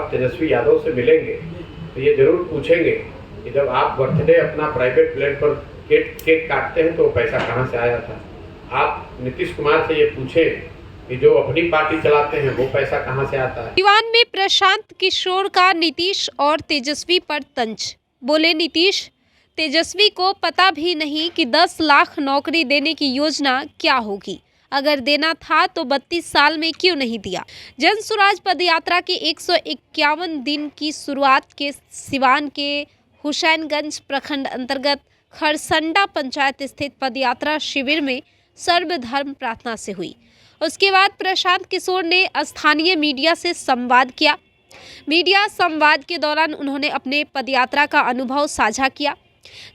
आप तेजस्वी यादव से मिलेंगे तो ये जरूर पूछेंगे कि जब आप बर्थडे अपना प्राइवेट प्लेन पर केक काटते हैं तो वो पैसा कहाँ से आया था। आप नीतीश कुमार से ये पूछें कि जो अपनी पार्टी चलाते हैं वो पैसा कहाँ से आता है। दीवान में प्रशांत किशोर का नीतीश और तेजस्वी पर तंज। बोले नीतीश, तेजस्वी को पता भी नहीं कि 10 लाख नौकरी देने की योजना क्या होगी। अगर देना था तो 32 साल में क्यों नहीं दिया। जन स्वराज पदयात्रा के 151 दिन की शुरुआत के सिवान के हुसैनगंज प्रखंड अंतर्गत खरसंडा पंचायत स्थित पदयात्रा शिविर में सर्वधर्म प्रार्थना से हुई। उसके बाद प्रशांत किशोर ने स्थानीय मीडिया से संवाद किया। मीडिया संवाद के दौरान उन्होंने अपने पदयात्रा का अनुभव साझा किया।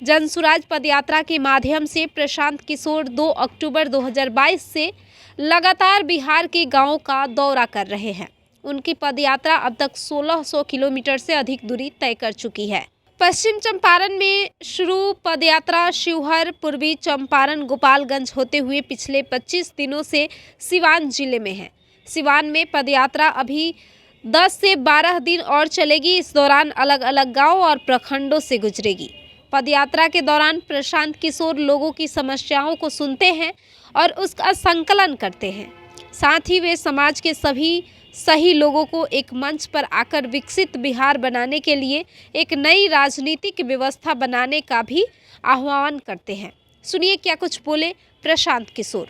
जन स्वराज पदयात्रा के माध्यम से प्रशांत किशोर 2 अक्टूबर 2022 से लगातार बिहार के गांवों का दौरा कर रहे हैं। उनकी पदयात्रा अब तक 1600 किलोमीटर से अधिक दूरी तय कर चुकी है। पश्चिम चंपारण में शुरू पदयात्रा शिवहर, पूर्वी चंपारण, गोपालगंज होते हुए पिछले 25 दिनों से सिवान जिले में है। सिवान में पदयात्रा अभी 10 से 12 दिन और चलेगी। इस दौरान अलग अलग गांव और प्रखंडों से गुजरेगी। पदयात्रा के दौरान प्रशांत किशोर लोगों की समस्याओं को सुनते हैं और उसका संकलन करते हैं। साथ ही वे समाज के सभी सही लोगों को एक मंच पर आकर विकसित बिहार बनाने के लिए एक नई राजनीतिक व्यवस्था बनाने का भी आह्वान करते हैं। सुनिए क्या कुछ बोले प्रशांत किशोर।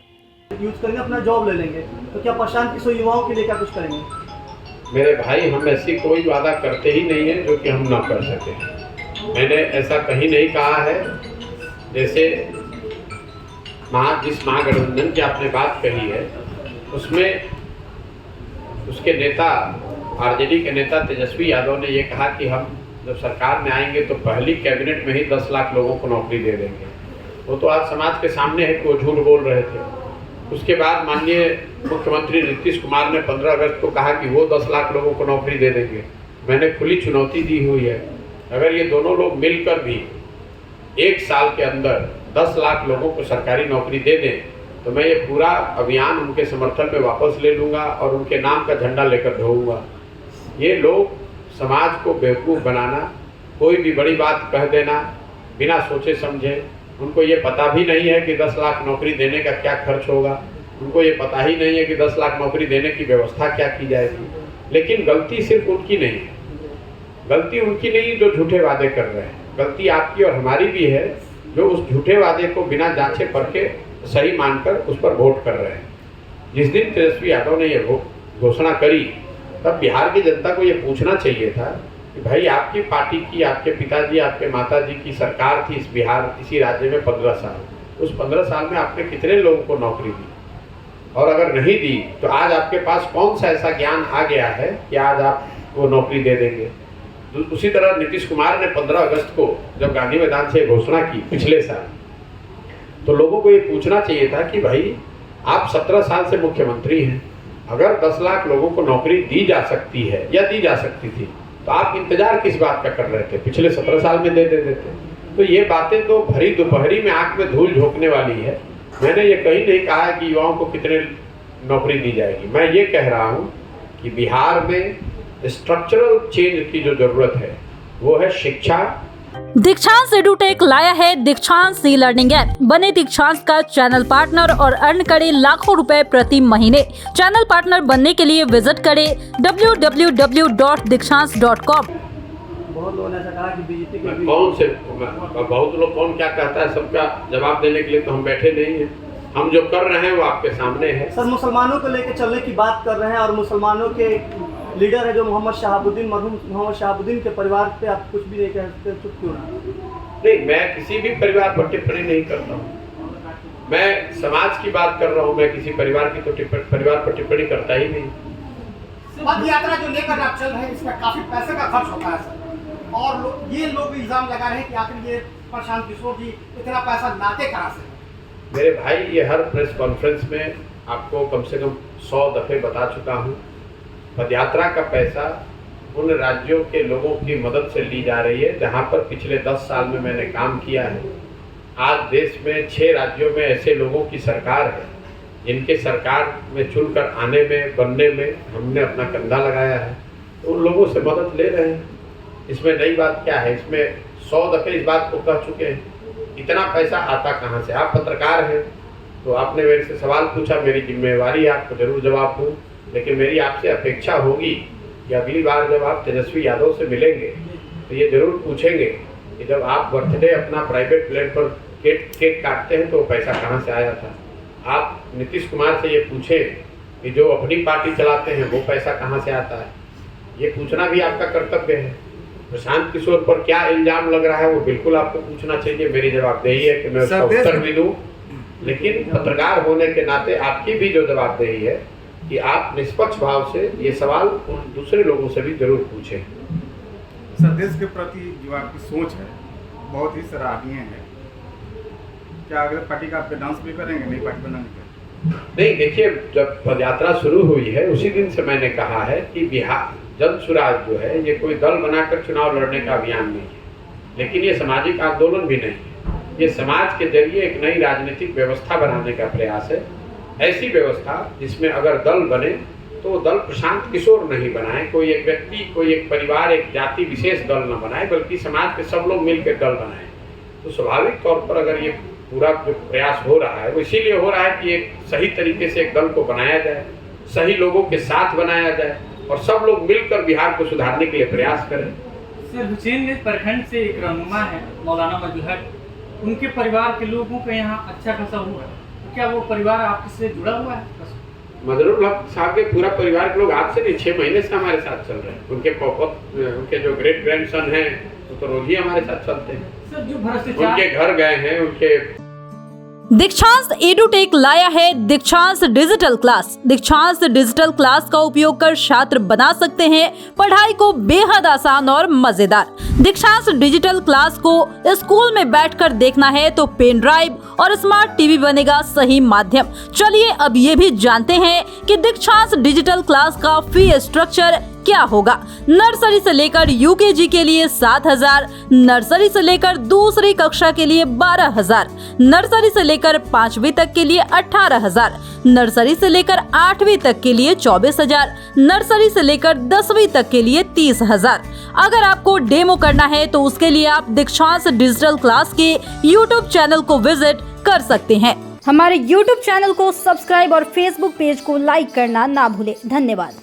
यूज करेंगे, अपना जॉब ले लेंगे, तो क्या प्रशांत किशोर युवाओं के लिए क्या कुछ करेंगे? मेरे भाई, हम ऐसी कोई वादा करते ही नहीं है जो कि हम ना कर सकें। मैंने ऐसा कहीं नहीं कहा है। जैसे जिस महागठबंधन की आपने बात कही है उसमें उसके नेता, आरजेडी के नेता तेजस्वी यादव ने ये कहा कि हम जब सरकार में आएंगे तो पहली कैबिनेट में ही 10 लाख लोगों को नौकरी दे देंगे। वो तो आज समाज के सामने है कि वो झूठ बोल रहे थे। उसके बाद माननीय मुख्यमंत्री नीतीश कुमार ने 15 अगस्त को कहा कि वो 10 लाख लोगों को नौकरी दे देंगे। मैंने खुली चुनौती दी हुई है, अगर ये दोनों लोग मिलकर भी 1 साल के अंदर 10 लाख लोगों को सरकारी नौकरी दे दें तो मैं ये पूरा अभियान उनके समर्थन में वापस ले लूँगा और उनके नाम का झंडा लेकर ढोऊँगा। ये लोग समाज को बेवकूफ़ बनाना, कोई भी बड़ी बात कह देना बिना सोचे समझे, उनको ये पता भी नहीं है कि 10 लाख नौकरी देने का क्या खर्च होगा, उनको ये पता ही नहीं है कि 10 लाख नौकरी देने की व्यवस्था क्या की जाएगी। लेकिन गलती सिर्फ उनकी नहीं है, गलती उनकी नहीं जो झूठे वादे कर रहे हैं, गलती आपकी और हमारी भी है जो उस झूठे वादे को बिना जांचे परखे सही मानकर उस पर वोट कर रहे हैं। जिस दिन तेजस्वी यादव ने ये घोषणा करी तब बिहार की जनता को ये पूछना चाहिए था कि भाई आपकी पार्टी की, आपके पिताजी, आपके माताजी की सरकार थी इसी राज्य में 15 साल। उस 15 साल में आपने कितने लोगों को नौकरी दी? और अगर नहीं दी तो आज आपके पास कौन सा ऐसा ज्ञान आ गया है कि आज आप वो नौकरी दे देंगे? उसी तरह नीतीश कुमार ने 15 अगस्त को जब गांधी मैदान से घोषणा की पिछले साल, तो लोगों को ये पूछना चाहिए था कि भाई आप 17 साल से मुख्यमंत्री हैं, अगर 10 लाख लोगों को नौकरी दी जा सकती है या दी जा सकती थी तो आप इंतजार किस बात का कर रहे थे? पिछले 17 साल में दे देते। तो ये बातें तो भरी दोपहरी में आंख में धूल झोंकने वाली है। मैंने ये कहीं नहीं कहा कि युवाओं को कितने नौकरी दी जाएगी। मैं ये कह रहा हूँ कि बिहार में स्ट्रक्चरल चेंज की जो जरूरत है वो है शिक्षा। दीक्षांत एडुटेक लाया है दीक्षांत ई लर्निंग ऐप। बने दीक्षांत का चैनल पार्टनर और अर्न करें लाखों रुपए प्रति महीने। चैनल पार्टनर बनने के लिए विजिट करें www.dikshans.com। बहुत लोगों ने ऐसा कहा कि बीजेपी के बहुत लोग कौन क्या कहता है सबका जवाब देने के लिए तो हम बैठे नहीं हैं। हम जो कर रहे हैं वो आपके सामने है। सर, मुसलमानों को लेकर चलने की बात कर रहे हैं और मुसलमानों के लीडर है जो मोहम्मद शहाबुद्दीन, मरहूम मोहम्मद शहाबुद्दीन के परिवार पे आप कुछ भी नहीं कह सकते, चुप क्यों ना? नहीं, मैं किसी भी परिवार पर टिप्पणी नहीं करता हूँ। मैं समाज की बात कर रहा हूँ, मैं किसी परिवार की तो परिवार पर टिप्पणी करता ही नहीं। पद यात्रा जो लेकर आप चल रहे हैं इसमें काफी पैसे का खर्च होता है सर, और ये लोग भी इल्जाम लगा रहे हैं कि आखिर ये प्रशांत किशोर जी इतना पैसा लाते कहाँ से? मेरे भाई, ये हर प्रेस कॉन्फ्रेंस में आपको कम से कम 100 दफे बता चुका हूँ। पदयात्रा का पैसा उन राज्यों के लोगों की मदद से ली जा रही है जहाँ पर पिछले 10 साल में मैंने काम किया है। आज देश में 6 राज्यों में ऐसे लोगों की सरकार है जिनके सरकार में चुनकर आने में, बनने में हमने अपना कंधा लगाया है। तो उन लोगों से मदद ले रहे हैं। इसमें नई बात क्या है, इसमें 100 दफ़े इस बात को कह चुके हैं। इतना पैसा आता कहाँ से? आप पत्रकार हैं तो आपने मेरे से सवाल पूछा, मेरी जिम्मेवारी है आपको जरूर जवाब दूँ, लेकिन मेरी आपसे अपेक्षा होगी कि अगली बार जब आप तेजस्वी यादव से मिलेंगे तो ये जरूर पूछेंगे कि जब आप बर्थडे अपना प्राइवेट प्लेन पर केक काटते हैं तो वो पैसा कहाँ से आया था। आप नीतीश कुमार से ये पूछें कि जो अपनी पार्टी चलाते हैं वो पैसा कहाँ से आता है। ये पूछना भी आपका कर्तव्य है। प्रशांत किशोर पर क्या इल्जाम लग रहा है वो बिल्कुल आपको पूछना चाहिए। मेरी जवाबदेही है कि मैं उसका उत्तर भी दूँ, लेकिन पत्रकार होने के नाते आपकी भी जो जवाबदेही है कि आप निष्पक्ष भाव से ये सवाल उन दूसरे लोगों से भी जरूर पूछें। सर, देश के प्रति जो आपकी सोच है बहुत ही सराहनीय है। क्या अगर पार्टी का आप पे डांस भी करेंगे नई पार्टी बनाने का? नहीं, देखिए, जब पदयात्रा शुरू हुई है उसी दिन से मैंने कहा है कि बिहार जन सुराज जो है ये कोई दल बनाकर चुनाव लड़ने का अभियान नहीं है, लेकिन ये सामाजिक आंदोलन भी नहीं है। ये समाज के जरिए एक नई राजनीतिक व्यवस्था बनाने का प्रयास है। ऐसी व्यवस्था जिसमें अगर दल बने तो वो दल प्रशांत किशोर नहीं बनाए, कोई एक व्यक्ति, कोई एक परिवार, एक जाति विशेष दल न बनाए, बल्कि समाज के सब लोग मिलकर दल बनाए। तो स्वाभाविक तौर पर अगर ये पूरा जो प्रयास हो रहा है वो इसीलिए हो रहा है कि एक सही तरीके से एक दल को बनाया जाए, सही लोगों के साथ बनाया जाए और सब लोग मिलकर बिहार को सुधारने के लिए प्रयास करें। सर, हुसैनगंज प्रखंड से एक रहनुमा है मौलाना मजहर, उनके परिवार के लोगों का यहाँ अच्छा खासा हुआ है, क्या वो परिवार आपसे जुड़ा हुआ है? मजरूल हक साहब के पूरा परिवार के लोग आज से नहीं 6 महीने से हमारे साथ चल रहे हैं। उनके जो ग्रेट ग्रैंडसन हैं वो तो रोज ही हमारे साथ चलते हैं। सर, जो भ्रष्टाचार, उनके घर गए हैं, उनके दीक्षांत एडुटेक लाया है दीक्षांत डिजिटल क्लास। दीक्षांत डिजिटल क्लास का उपयोग कर छात्र बना सकते हैं पढ़ाई को बेहद आसान और मजेदार। दीक्षांत डिजिटल क्लास को स्कूल में बैठकर देखना है तो पेन ड्राइव और स्मार्ट टीवी बनेगा सही माध्यम। चलिए अब ये भी जानते हैं कि दीक्षांत डिजिटल क्लास का फी स्ट्रक्चर क्या होगा। नर्सरी से लेकर यूकेजी के लिए 7,000, नर्सरी से लेकर दूसरी कक्षा के लिए 12,000, नर्सरी से लेकर 5वीं तक के लिए 18,000, नर्सरी से लेकर 8वीं तक के लिए 24,000, नर्सरी से लेकर 10वीं तक के लिए 30,000। अगर आपको डेमो करना है तो उसके लिए आप दीक्षांत डिजिटल क्लास के YouTube चैनल को विजिट कर सकते हैं। हमारे YouTube चैनल को सब्सक्राइब और Facebook पेज को लाइक करना ना भूलें। धन्यवाद।